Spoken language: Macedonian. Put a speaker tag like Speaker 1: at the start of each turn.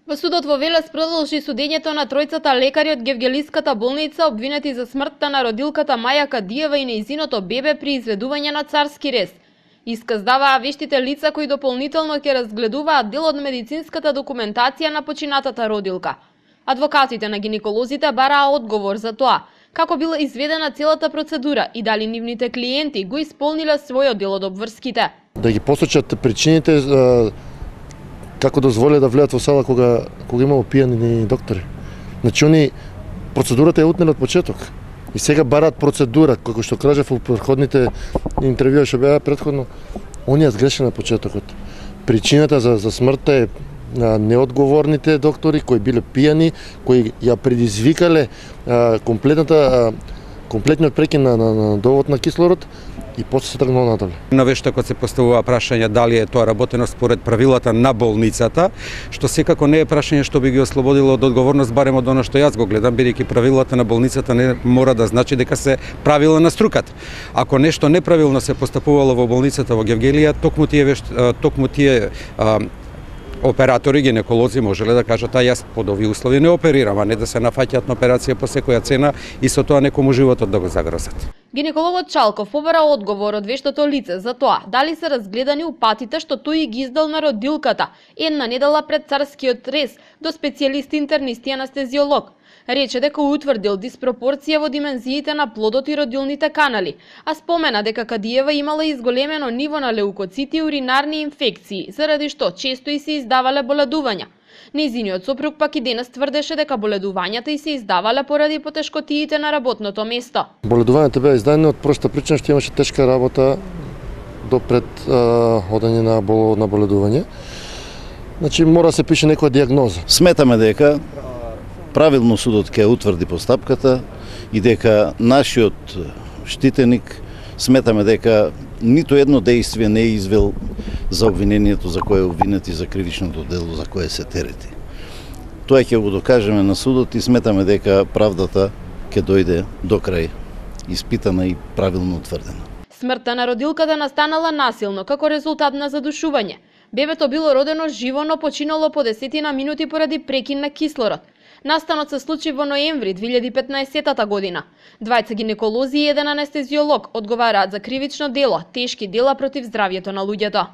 Speaker 1: Во судот во Велес продолжи судењето на тројцата лекари од Гевгелиската болница обвинети за смртта на родилката Маја Кадиева и нејзиното бебе при изведување на царски рез. Исказ даваа вештите лица кои дополнително ќе разгледуваат дел од медицинската документација на починатата родилка. Адвокатите на гинеколозите бараа одговор за тоа како била изведена целата процедура и дали нивните клиенти го исполниле својот дел од обврските.
Speaker 2: Да ги посочат причините како дозволија да влеат во сала кога имало пијани доктори. Значи, они процедурата ја утнеле од почеток. И сега бараат процедура, како што кажав во претходните интервјуи што беа претходно, они ја сгрешиле на почетокот. Причината за смртта е неодговорните доктори кои биле пијани, кои ја предизвикале комплетниот прекин на довод на кислород и после се тргнало надале.
Speaker 3: На вештакот се поставува прашање дали е тоа работено според правилата на болницата, што секако не е прашање што би ги ослободило од одговорност, барем од она што јас го гледам, бидејќи правилата на болницата не мора да значи дека се правила на струката. Ако нешто неправилно се постапувало во болницата во Гевгелија, токму тие оператори, гинеколози можеле да кажат, јас под овие услови не оперирам, а не да се нафаќаат на операција по секоја цена и со тоа некому животот да го загрозат.
Speaker 1: Гинекологот Чалков побара одговор од вештото лице за тоа дали се разгледани упатите што тој ги издал на родилката една недела пред царскиот рез до специјалист интернист и анестезиолог. Рече дека утврдил диспропорција во димензиите на плодот и родилните канали, а спомена дека Кадиева имала изголемено ниво на леукоцити и уринарни инфекции, заради што често и се издавале боледувања. Нејзиниот сопруг пак и денес тврдеше дека боледувањата и се издавале поради потешкотиите на работното место.
Speaker 2: Боледувањата беа издадени од проста причина што имаше тешка работа до пред одење на боледување. Значи мора да се пише некоја дијагноза.
Speaker 4: Сметаме дека правилно судот ќе утврди постапката и дека нашиот штитеник сметаме дека ниту едно дејствие не е извел за обвинението за кое е обвинет и за кривичното дело за кое се терети. Тоа ќе го докажеме на судот и сметаме дека правдата ќе дојде до крај испитана и правилно утврдена.
Speaker 1: Смртта на родилката настанала насилно како резултат на задушување. Бебето било родено живо, но починало по 10 минути поради прекин на кислород. Настанот се случи во ноември 2015 година. Двајца гинеколози и еден анестезиолог одговараат за кривично дело, тешки дела против здравјето на луѓето.